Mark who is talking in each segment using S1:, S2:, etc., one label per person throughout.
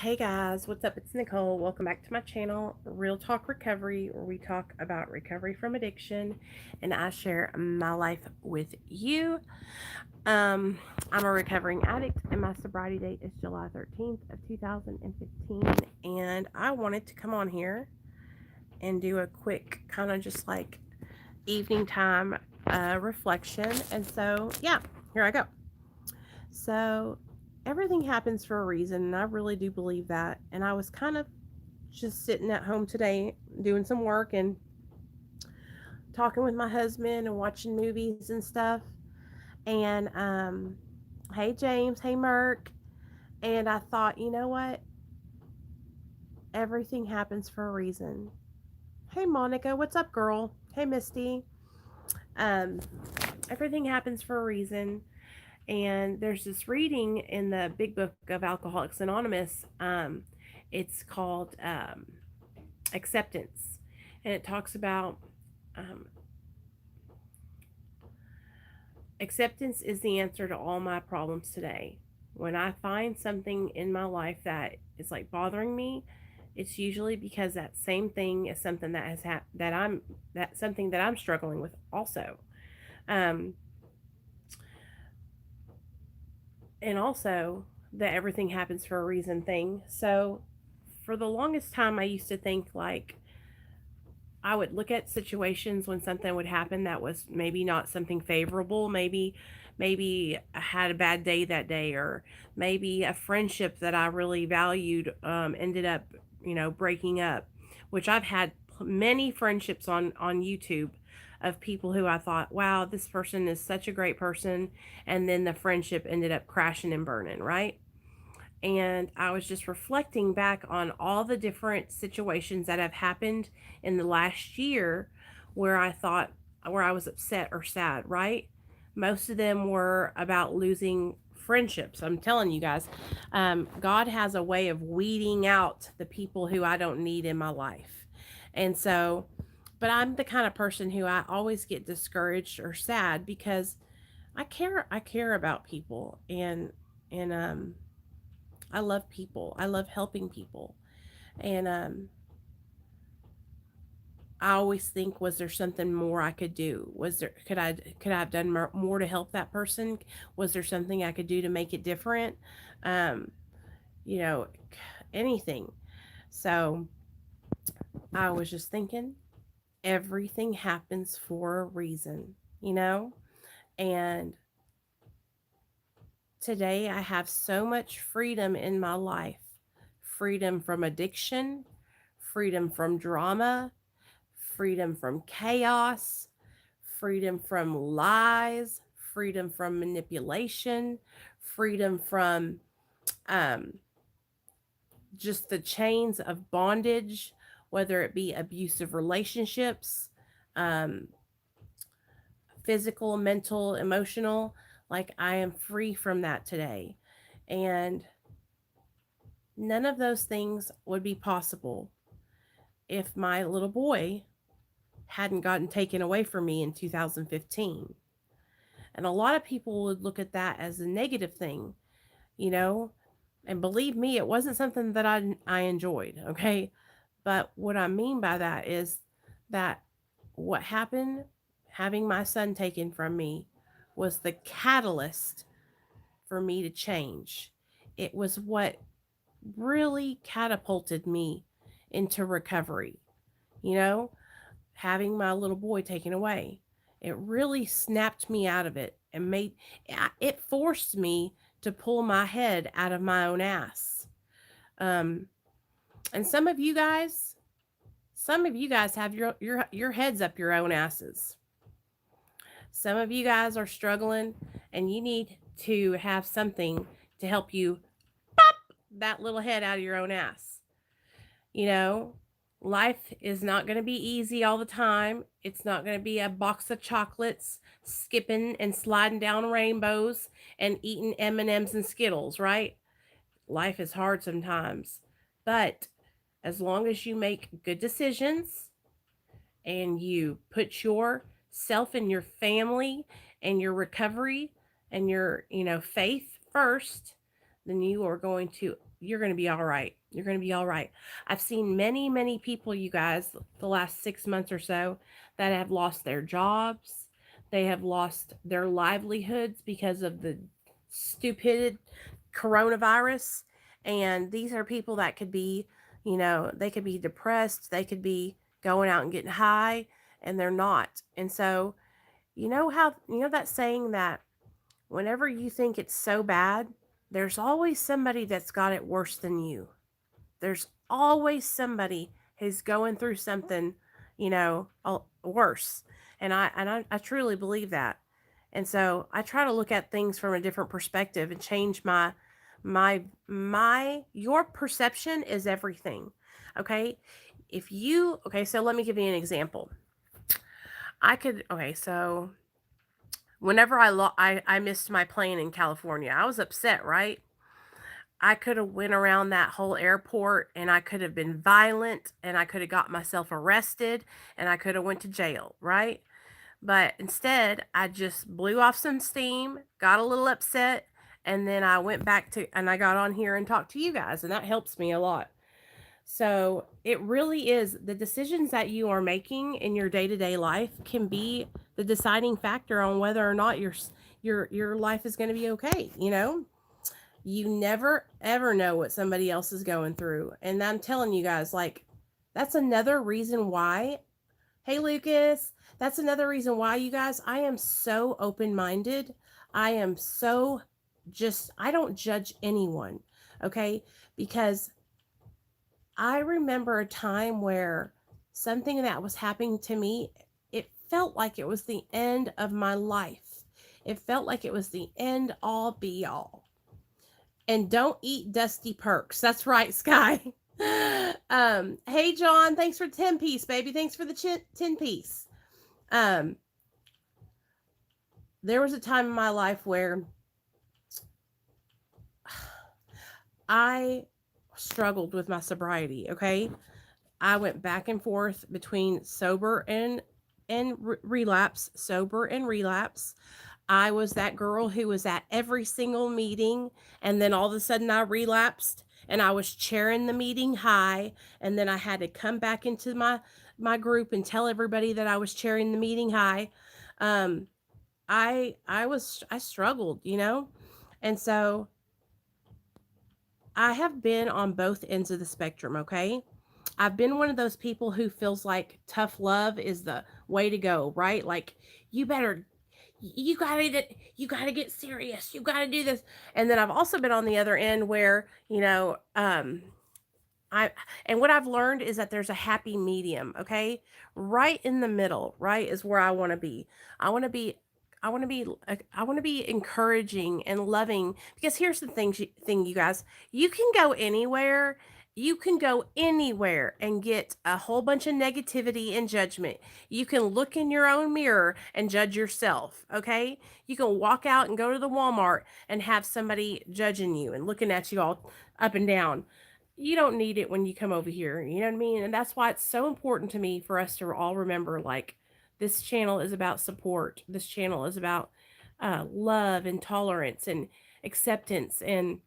S1: Hey guys, what's up? It's Nicole. Welcome back to my channel, Real Talk Recovery, where we talk about recovery from addiction and I share my life with you. Um, I'm a recovering addict and my sobriety date is July 13th of 2015, and I wanted to come on here and do a quick kind of just like evening time reflection. And so, yeah, here I go. So, everything happens for a reason, and I really do believe that. And I was kind of just sitting at home today doing some work and talking with my husband and watching movies and stuff. And hey James, hey Murk. And I thought, you know what? Everything happens for a reason. Hey Monica, what's up, girl? Hey Misty. Um, everything happens for a reason. And there's this reading in the big book of Alcoholics Anonymous. It's called Acceptance. And it talks about um, acceptance is the answer to all my problems today. When I find something in my life that is like bothering me, it's usually because that same thing is something that has that something that I'm struggling with also. Um, and also that everything happens for a reason thing. So for the longest time I used to think like I would look at situations when something would happen that was maybe not something favorable. Maybe I had a bad day that day, or maybe a friendship that I really valued ended up, breaking up. Which I've had many friendships on YouTube of people who I thought, wow, this person is such a great person, and then the friendship ended up crashing and burning, right? And I was just reflecting back on all the different situations that have happened in the last year where where I was upset or sad, right? Most of them were about losing friendships. I'm telling you guys, God has a way of weeding out the people who I don't need in my life. And so, but I'm the kind of person who I always get discouraged or sad because I care about people, and I love people. I love helping people. And I always think, was there something more I could do? Could I have done more to help that person? Was there something I could do to make it different? Um, you know, anything. So I was just thinking, everything happens for a reason, you know? And today I have so much freedom in my life, freedom from addiction, freedom from drama, freedom from chaos, freedom from lies, freedom from manipulation, freedom from um, just the chains of bondage, whether it be abusive relationships, um, physical, mental, emotional. Like, I am free from that today. And none of those things would be possible if my little boy hadn't gotten taken away from me in 2015. And a lot of people would look at that as a negative thing, you know? And believe me, it wasn't something that I enjoyed, okay? But what I mean by that is that what happened, having my son taken from me, was the catalyst for me to change. It was what really catapulted me into recovery, you know? Having my little boy taken away. It really snapped me out of it and it forced me to pull my head out of my own ass. Um, and some of you guys have your heads up your own asses. Some of you guys are struggling, and you need to have something to help you pop that little head out of your own ass. You know, life is not going to be easy all the time. It's not going to be a box of chocolates, skipping and sliding down rainbows and eating M&Ms and Skittles, right? Life is hard sometimes. But as long as you make good decisions and you put yourself and your family and your recovery and your, faith first, then you are going to you're going to be all right. You're going to be all right. I've seen many, many people, you guys, the last 6 months or so, that have lost their jobs. They have lost their livelihoods because of the stupid coronavirus. And these are people that could be, they could be depressed. They could be going out and getting high, and they're not. And so, that saying that whenever you think it's so bad, there's always somebody that's got it worse than you. There's always somebody who's going through something, worse. And I truly believe that. And so I try to look at things from a different perspective and change my your perception is everything. Okay? So let me give you an example. So whenever I missed my plane in California, I was upset, right? I could have went around that whole airport and I could have been violent and I could have got myself arrested and I could have went to jail, right? But instead, I just blew off some steam, got a little upset, and then I went back to and I got on here and talked to you guys, and that helps me a lot. So, it really is the decisions that you are making in your day-to-day life can be the deciding factor on whether or not your life is going to be okay, You never ever know what somebody else is going through. And I'm telling you guys, like, that's another reason why. Hey, Lucas, that's another reason why, you guys, I am so open minded. I am so I don't judge anyone, okay? Because I remember a time where something that was happening to me, it felt like it was the end of my life. It felt like it was the end all be all. And don't eat dusty perks. That's right, Sky. Hey John, thanks for 10 piece, baby. Thanks for the 10 piece. There was a time in my life where I struggled with my sobriety, okay? I went back and forth between sober and relapse, sober and relapse. I was that girl who was at every single meeting, and then all of a sudden I relapsed and I was chairing the meeting high, and then I had to come back into my group and tell everybody that I was chairing the meeting high. I struggled, And so I have been on both ends of the spectrum, okay? I've been one of those people who feels like tough love is the way to go, right? Like, you better you gotta get serious, you gotta do this. And then I've also been on the other end where, I and what I've learned is that there's a happy medium, okay? Right in the middle, right, is where I want to be. I want to be I want to be encouraging and loving, because here's the thing, you guys. You can go anywhere. You can go anywhere and get a whole bunch of negativity and judgment. You can look in your own mirror and judge yourself, okay? You can walk out and go to the Walmart and have somebody judging you and looking at you all up and down. You don't need it when you come over here. You know what I mean? And that's why it's so important to me for us to all remember, like, this channel is about support. This channel is about love and tolerance and acceptance and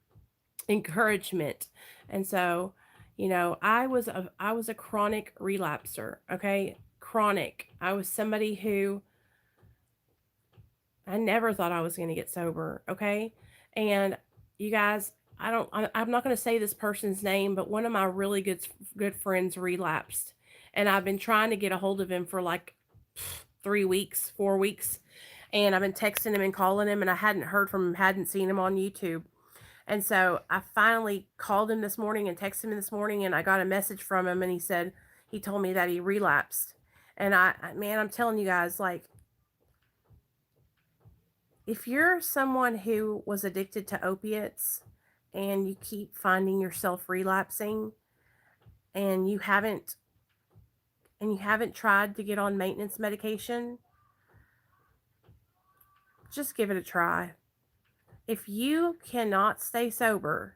S1: encouragement. And so, I was a chronic relapser, okay? Chronic. I was somebody who I never thought I was going to get sober, okay? And you guys, I'm not going to say this person's name, but one of my really good friends relapsed. And I've been trying to get a hold of him for like 3 weeks, 4 weeks. And I've been texting him and calling him, and I hadn't heard from him, hadn't seen him on YouTube. And so I finally called him this morning and texted him this morning, and I got a message from him, and he told me that he relapsed. And man, I'm telling you guys, like, if you're someone who was addicted to opiates and you keep finding yourself relapsing, and you haven't tried to get on maintenance medication, just give it a try. If you cannot stay sober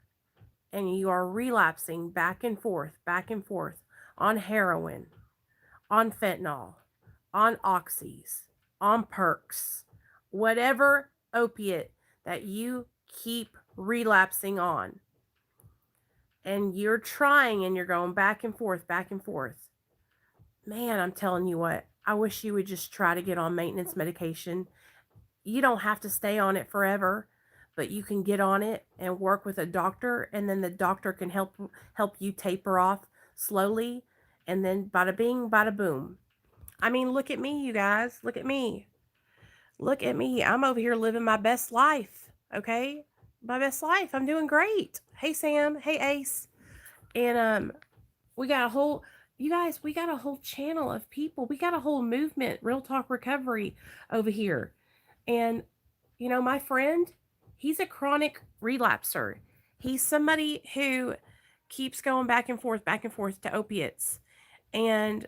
S1: and you are relapsing back and forth on heroin, on fentanyl, on oxys, on perks, whatever opiate that you keep relapsing on, and you're trying and you're going back and forth, man, I'm telling you what, I wish you would just try to get on maintenance medication. You don't have to stay on it forever, but you can get on it and work with a doctor, and then the doctor can help you taper off slowly, and then bada bing, bada boom. I mean, look at me, you guys. Look at me. Look at me. I'm over here living my best life. Okay? My best life. I'm doing great. Hey Sam. Hey Ace. And we got a whole you guys, we got a whole channel of people. We got a whole movement, Real Talk Recovery over here. And my friend, he's a chronic relapser. He's somebody who keeps going back and forth to opiates. And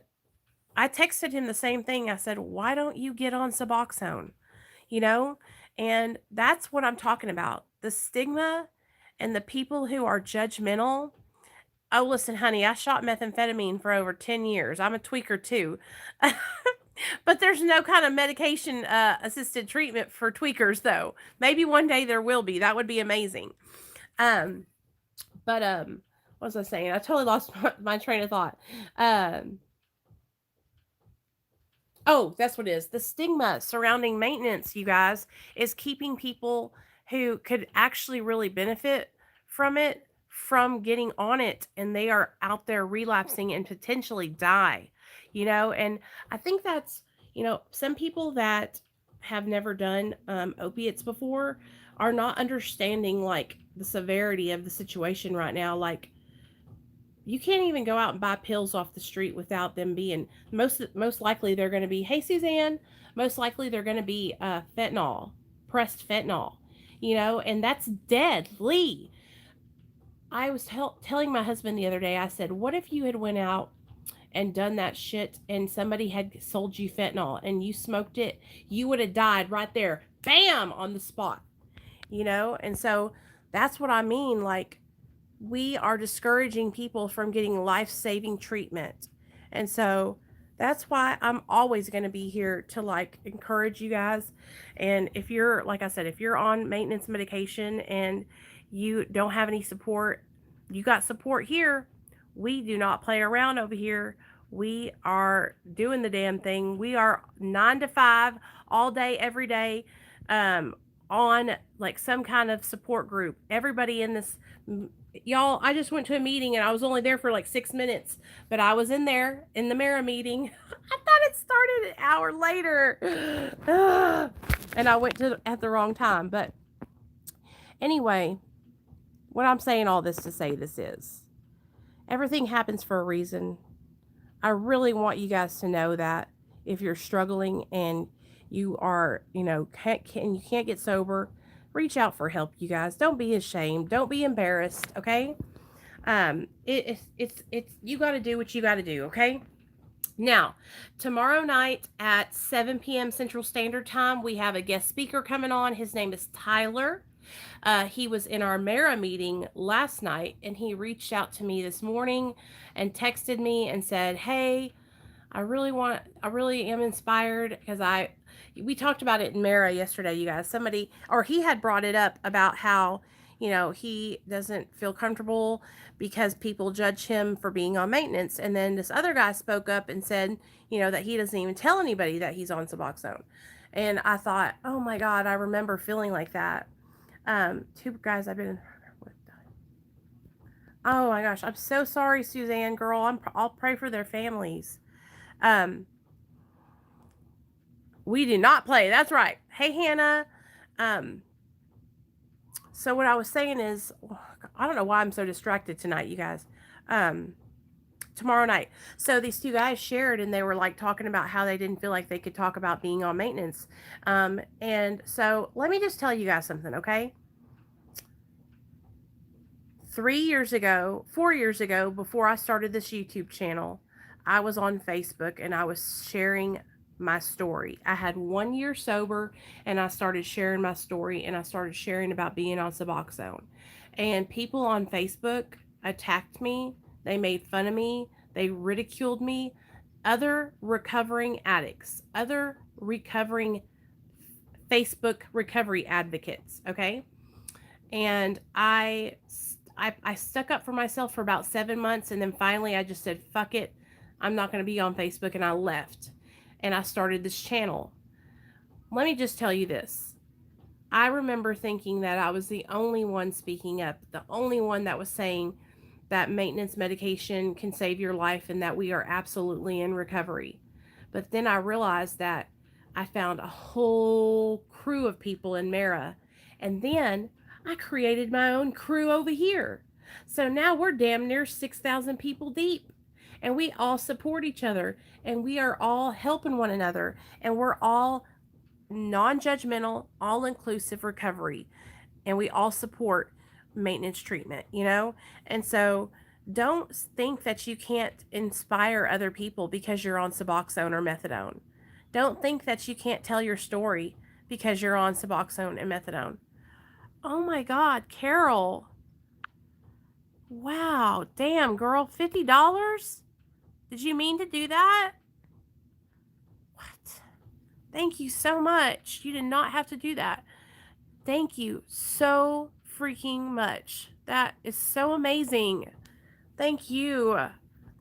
S1: I texted him the same thing. I said, "Why don't you get on Suboxone?" You know? And that's what I'm talking about. The stigma and the people who are judgmental. Oh, listen, honey, I shot methamphetamine for over 10 years. I'm a tweaker too. But there's no kind of medication assisted treatment for tweakers, though. Maybe one day there will be. That would be amazing. Um, but what was I saying? I totally lost my train of thought. Oh, that's what it is. The stigma surrounding maintenance, you guys, is keeping people who could actually really benefit from it from getting on it, and they are out there relapsing and potentially die. And I think that's, some people that have never done opiates before are not understanding like the severity of the situation right now. Like, you can't even go out and buy pills off the street without them being most likely they're going to be, hey Suzanne, most likely they're going to be fentanyl, pressed fentanyl, and that's deadly. I was telling my husband the other day, I said, what if you had went out and done that shit and somebody had sold you fentanyl and you smoked it? You would have died right there, bam, on the spot. And so that's what I mean. Like, we are discouraging people from getting life-saving treatment. And so that's why I'm always going to be here to like encourage you guys. And if you're, like I said, if you're on maintenance medication and you don't have any support, you got support here. We do not play around over here. We are doing the damn thing. We are 9 to 5 all day, every day, on like some kind of support group. Everybody in this, y'all, I just went to a meeting and I was only there for like 6 minutes, but I was in there in the Mara meeting. I thought it started an hour later. And I went to at the wrong time. But anyway, what I'm saying all this to say this is everything happens for a reason. I really want you guys to know that if you're struggling and you are, you can't get sober, reach out for help, you guys. Don't be ashamed. Don't be embarrassed. Okay. It's you got to do what you got to do. Okay. Now, tomorrow night at 7 p.m. Central Standard Time, we have a guest speaker coming on. His name is Tyler. He was in our Mara meeting last night, and he reached out to me this morning and texted me and said, "Hey, I really am inspired because we talked about it in Mara yesterday, you guys. He had brought it up about how, he doesn't feel comfortable because people judge him for being on maintenance. And then this other guy spoke up and said, that he doesn't even tell anybody that he's on Suboxone. And I thought, oh my God, I remember feeling like that. Two guys I've been with. Oh my gosh, I'm so sorry, Suzanne, girl. I'll pray for their families. We do not play. That's right. Hey, Hannah. So what I was saying is, I don't know why I'm so distracted tonight, you guys. Tomorrow night. So these two guys shared and they were like talking about how they didn't feel like they could talk about being on maintenance. And so let me just tell you guys something, okay? 4 years ago, before I started this YouTube channel, I was on Facebook and I was sharing my story. I had 1 year sober and I started sharing my story and I started sharing about being on Suboxone. And people on Facebook attacked me. They made fun of me. They ridiculed me. Other recovering addicts, other recovering Facebook recovery advocates, okay? And I I stuck up for myself for about 7 months, and then finally I just said, fuck it. I'm not going to be on Facebook, and I left. And I started this channel. Let me just tell you this. I remember thinking that I was the only one speaking up, the only one that was saying that maintenance medication can save your life and that we are absolutely in recovery. But then I realized that I found a whole crew of people in Mara. And then I created my own crew over here. So now we're damn near 6,000 people deep. And we all support each other. And we are all helping one another. And we're all non-judgmental, all-inclusive recovery. And we all support maintenance treatment, you know? And so don't think that you can't inspire other people because you're on Suboxone or methadone. Don't think that you can't tell your story because you're on Suboxone and methadone. Oh my God, Carol. Wow, damn, girl, $50? Did you mean to do that? What? Thank you so much. You did not have to do that. Thank you so freaking much. That is so amazing. Thank you.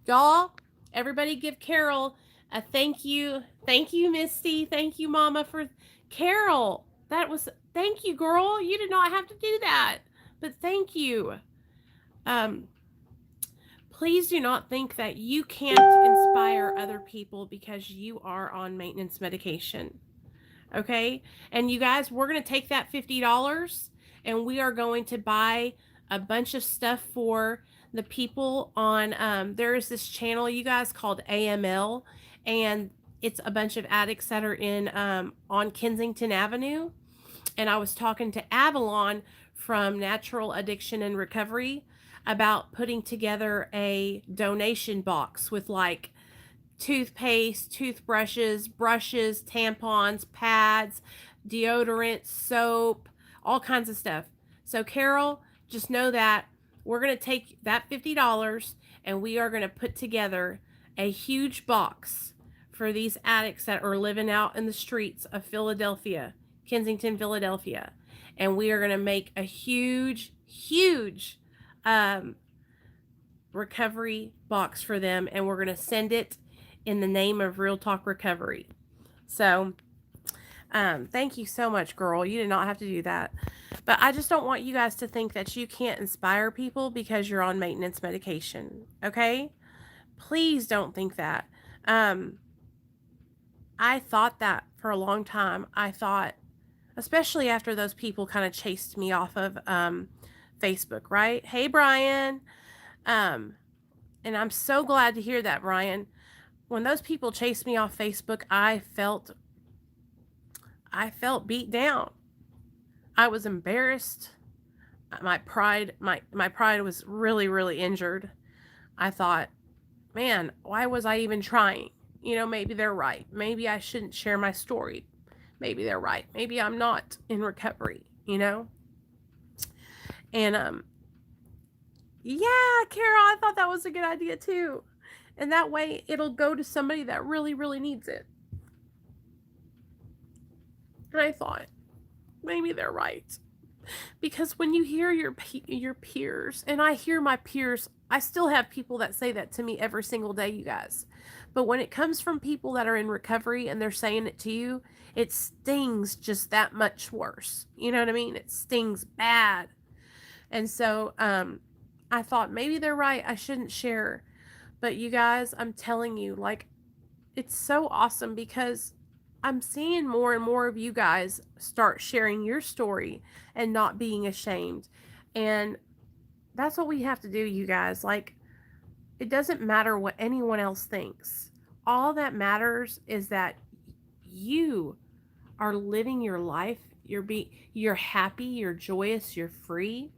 S1: Y'all, everybody give Carol a thank you. Thank you, Misty. Thank you, Mama, for Carol. Thank you, girl. You did not have to do that. But thank you. Please do not think that you can't inspire other people because you are on maintenance medication. Okay? And you guys, we're going to take that $50 and we are going to buy a bunch of stuff for the people on, there is this channel, you guys, called AML, and it's a bunch of addicts that are in, on Kensington Avenue. And I was talking to Avalon from Natural Addiction and Recovery about putting together a donation box with like toothpaste, toothbrushes, brushes, tampons, pads, deodorant, soap, all kinds of stuff. So Carol, just know that we're going to take that $50 and we are going to put together a huge box for these addicts that are living out in the streets of Philadelphia, Kensington, Philadelphia. And we are going to make a huge recovery box for them, and we're going to send it in the name of Real Talk Recovery. So thank you so much, girl. You did not have to do that. But I just don't want you guys to think that you can't inspire people because you're on maintenance medication. Okay? Please don't think that. I thought that for a long time. I thought, especially after those people kind of chased me off of Facebook, right? Hey, Brian. And I'm so glad to hear that, Brian. When those people chased me off Facebook, I felt beat down. I was embarrassed. My pride was really, really injured. I thought, man, why was I even trying? You know, maybe they're right. Maybe I shouldn't share my story. Maybe they're right. Maybe I'm not in recovery, you know? And yeah, Carol, I thought that was a good idea too. And that way it'll go to somebody that really, really needs it. And I thought, maybe they're right. Because when you hear your peers, and I hear my peers, I still have people that say that to me every single day, you guys. But when it comes from people that are in recovery and they're saying it to you, it stings just that much worse. You know what I mean? It stings bad. And so I thought maybe they're right. I shouldn't share. But you guys, I'm telling you, like, it's so awesome because I'm seeing more and more of you guys start sharing your story and not being ashamed. And that's what we have to do, you guys. Like, it doesn't matter what anyone else thinks. All that matters is that you are living your life. You're happy, you're joyous, you're free.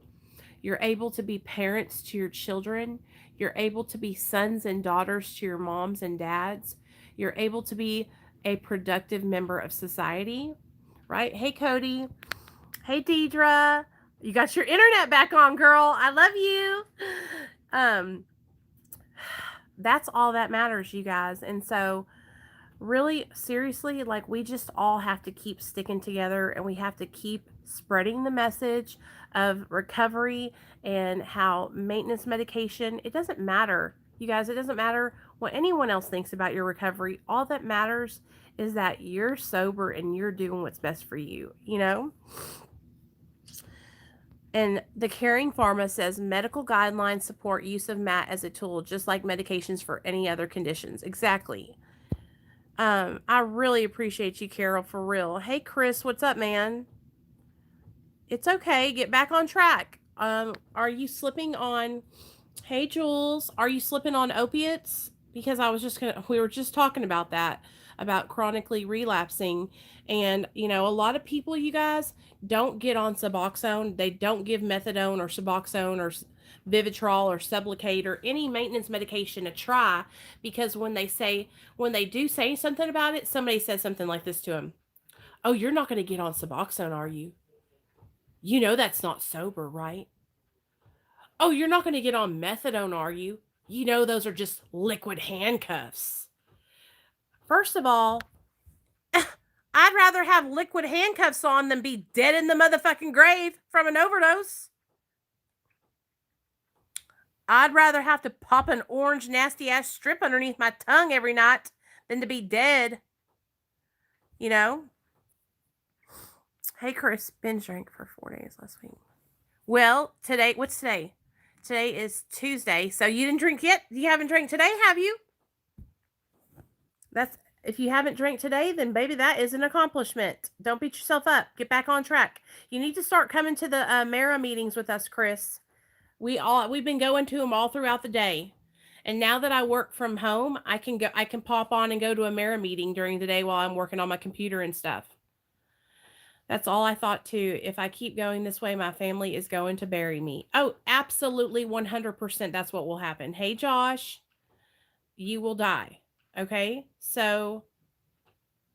S1: You're able to be parents to your children. You're able to be sons and daughters to your moms and dads. You're able to be a productive member of society, right? Hey, Cody. Hey, Deidra. You got your internet back on, girl. I love you. That's all that matters, you guys. And so really, seriously, like, we just all have to keep sticking together and we have to keep spreading the message of recovery and how maintenance medication, it doesn't matter. You guys, it doesn't matter what anyone else thinks about your recovery. All that matters is that you're sober and you're doing what's best for you, you know? And the Caring Pharma says medical guidelines support use of MAT as a tool, just like medications for any other conditions. Exactly. I really appreciate you, Carol, for real. Hey, Chris, what's up, man? It's okay. Get back on track. Are you slipping on? Hey, Jules, are you slipping on opiates? Because we were just talking about that, about chronically relapsing. And, you know, a lot of people, you guys, don't get on Suboxone. They don't give methadone or Suboxone or Vivitrol or Sublocade or any maintenance medication a try because when they do say something about it, somebody says something like this to them. Oh, you're not going to get on Suboxone, are you? You know that's not sober, right? Oh, you're not going to get on methadone, are you? You know those are just liquid handcuffs. First of all, I'd rather have liquid handcuffs on than be dead in the motherfucking grave from an overdose. I'd rather have to pop an orange nasty ass strip underneath my tongue every night than to be dead. You know? Hey, Chris, binge drank for 4 days last week. Well, what's today? Today is Tuesday, so you didn't drink yet? You haven't drank today, have you? If you haven't drank today, then baby, that is an accomplishment. Don't beat yourself up. Get back on track. You need to start coming to the Mara meetings with us, Chris. We've been going to them all throughout the day. And now that I work from home, I can pop on and go to a Mara meeting during the day while I'm working on my computer and stuff. That's all I thought too. If I keep going this way, my family is going to bury me. Oh, absolutely 100% that's what will happen. Hey Josh, you will die. Okay? So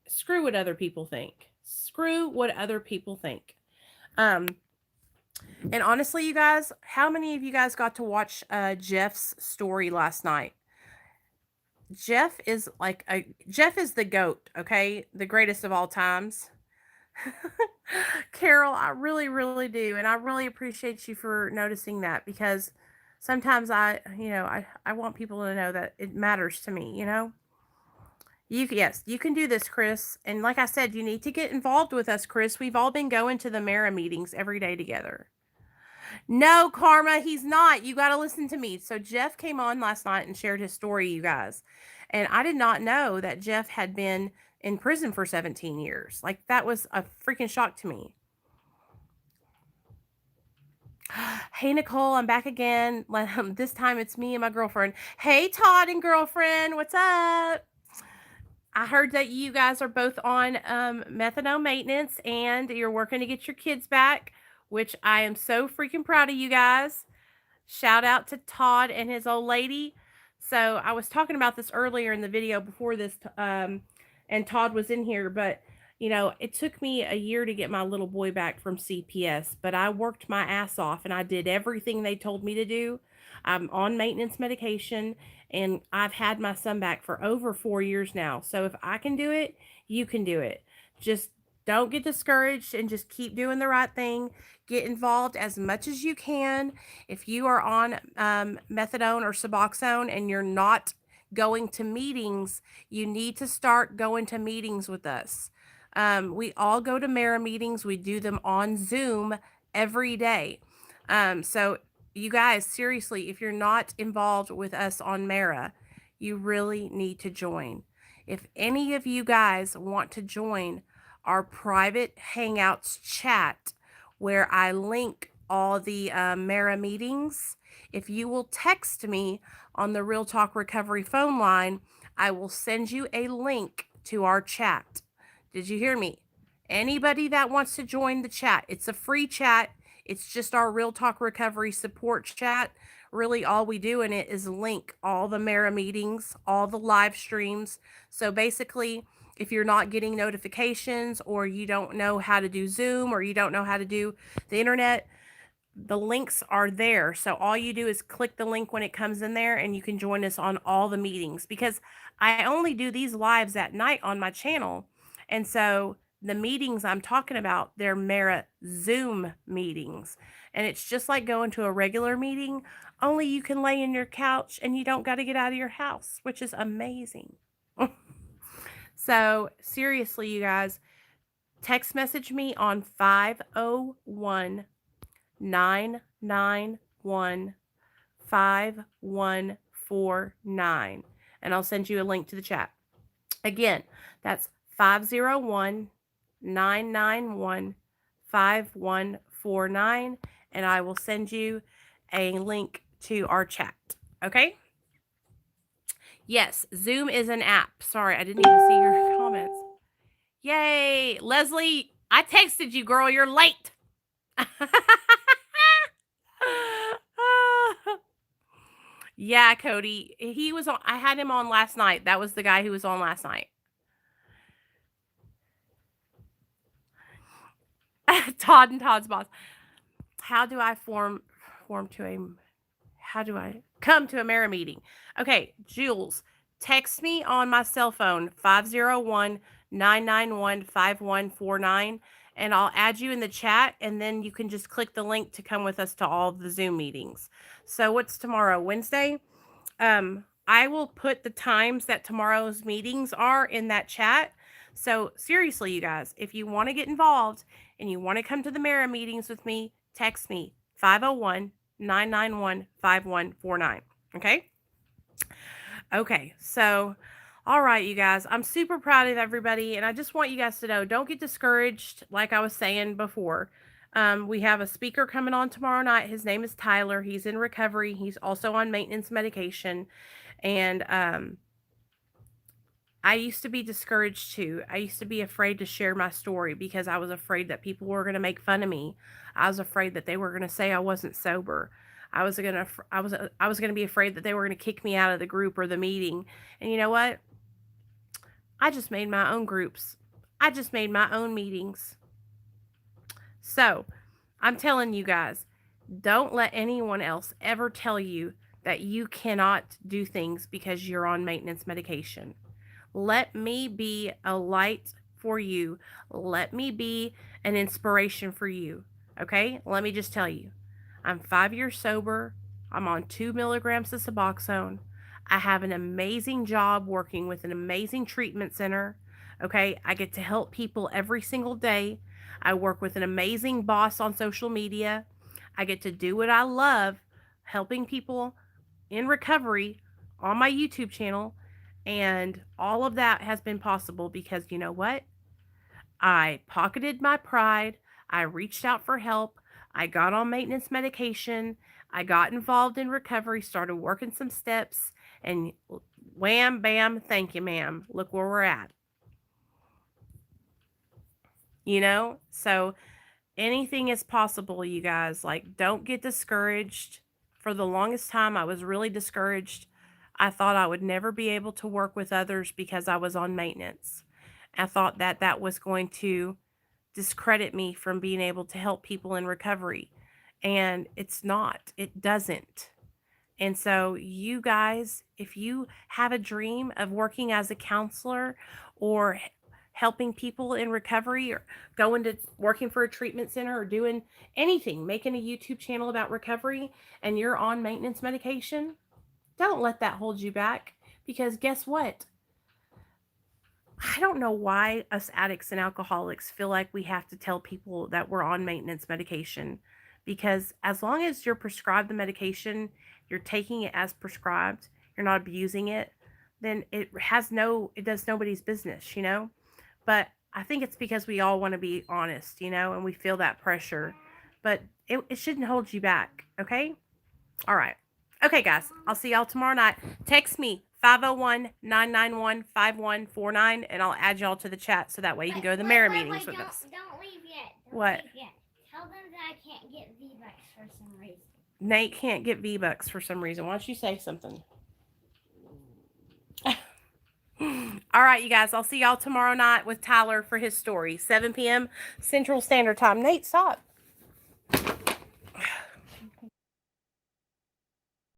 S1: screw what other people think. Screw what other people think. And honestly, you guys, how many of you guys got to watch Jeff's story last night? Jeff is the GOAT, okay? The greatest of all times. Carol, I really, really do. And I really appreciate you for noticing that because sometimes I want people to know that it matters to me, you know? Yes, you can do this, Chris. And like I said, you need to get involved with us, Chris. We've all been going to the Mara meetings every day together. No, Karma, he's not. You got to listen to me. So Jeff came on last night and shared his story, you guys. And I did not know that Jeff had been in prison for 17 years. Like, that was a freaking shock to me. Hey, Nichole, I'm back again. This time it's me and my girlfriend. Hey, Todd and girlfriend, what's up? I heard that you guys are both on methadone maintenance and you're working to get your kids back, which I am so freaking proud of you guys. Shout out to Todd and his old lady. So I was talking about this earlier in the video before this, and Todd was in here, but you know, it took me a year to get my little boy back from CPS, but I worked my ass off and I did everything they told me to do. I'm on maintenance medication and I've had my son back for over 4 years now. So if I can do it, you can do it. Just don't get discouraged and just keep doing the right thing. Get involved as much as you can. If you are on methadone or Suboxone and you're not going to meetings, you need to start going to meetings with us. We all go to Mara meetings. We do them on Zoom every day. So you guys, seriously, if you're not involved with us on Mara, you really need to join. If any of you guys want to join our private Hangouts chat where I link all the Mara meetings, if you will text me on the Real Talk Recovery phone line, I will send you a link to our chat. Did you hear me? Anybody that wants to join the chat, it's a free chat. It's just our Real Talk Recovery support chat. Really, all we do in it is link all the Mara meetings, all the live streams. So basically, if you're not getting notifications or you don't know how to do Zoom or you don't know how to do the internet, the links are there. So all you do is click the link when it comes in there and you can join us on all the meetings because I only do these lives at night on my channel. And so the meetings I'm talking about, they're Mara Zoom meetings. And it's just like going to a regular meeting, only you can lay in your couch and you don't got to get out of your house, which is amazing. So, seriously, you guys, text message me on 501 991 5149 and I'll send you a link to the chat. Again, that's 501 991 5149 and I will send you a link to our chat. Okay? Yes, Zoom is an app. Sorry, I didn't even see your comments. Yay! Leslie, I texted you, girl. You're late. Yeah, Cody. He was on. I had him on last night. That was the guy who was on last night. Todd and Todd's boss. How do I how do I come to a Mara meeting? Okay, Jules, text me on my cell phone, 501 991 5149, and I'll add you in the chat, and then you can just click the link to come with us to all the Zoom meetings. So what's tomorrow? Wednesday? I will put the times that tomorrow's meetings are in that chat. So seriously, you guys, if you want to get involved and you want to come to the Mara meetings with me, text me 501 991 5149. Okay? Okay, so all right, you guys, I'm super proud of everybody, and I just want you guys to know, don't get discouraged. Like I was saying before, we have a speaker coming on tomorrow night. His name is Tyler. He's in recovery. He's also on maintenance medication, and I used to be discouraged too. I used to be afraid to share my story because I was afraid that people were going to make fun of me. I was afraid that they were going to say I wasn't sober. I was going to be afraid that they were going to kick me out of the group or the meeting. And you know what? I just made my own groups. I just made my own meetings. So, I'm telling you guys, don't let anyone else ever tell you that you cannot do things because you're on maintenance medication. Let me be a light for you. Let me be an inspiration for you. Okay? Let me just tell you. I'm 5 years sober. I'm on 2 milligrams of Suboxone. I have an amazing job working with an amazing treatment center. Okay? I get to help people every single day. I work with an amazing boss on social media. I get to do what I love, helping people in recovery on my YouTube channel. And all of that has been possible because you know what? I pocketed my pride. I reached out for help. I got on maintenance medication. I got involved in recovery, started working some steps, and wham, bam, thank you, ma'am. Look where we're at. You know? So anything is possible, you guys. Like, don't get discouraged. For the longest time, I was really discouraged. I thought I would never be able to work with others because I was on maintenance. I thought that that was going to discredit me from being able to help people in recovery. And it's not. It doesn't. And so, you guys, if you have a dream of working as a counselor or helping people in recovery or going to working for a treatment center or doing anything, making a YouTube channel about recovery, and you're on maintenance medication, don't let that hold you back, because guess what? I don't know why us addicts and alcoholics feel like we have to tell people that we're on maintenance medication, because as long as you're prescribed the medication, you're taking it as prescribed, you're not abusing it, then it does nobody's business, you know? But I think it's because we all want to be honest, you know, and we feel that pressure. But it shouldn't hold you back, okay? All right. Okay, guys. I'll see y'all tomorrow night. Text me, 501-991-5149, and I'll add y'all to the chat so that way you can go to the Mara meetings with us.
S2: Don't leave yet.
S1: What?
S2: Leave yet. Tell them that I can't get V-Bucks for some reason.
S1: Nate can't get V-Bucks for some reason. Why don't you say something? All right, you guys. I'll see y'all tomorrow night with Tyler for his story. 7 p.m. Central Standard Time. Nate, stop.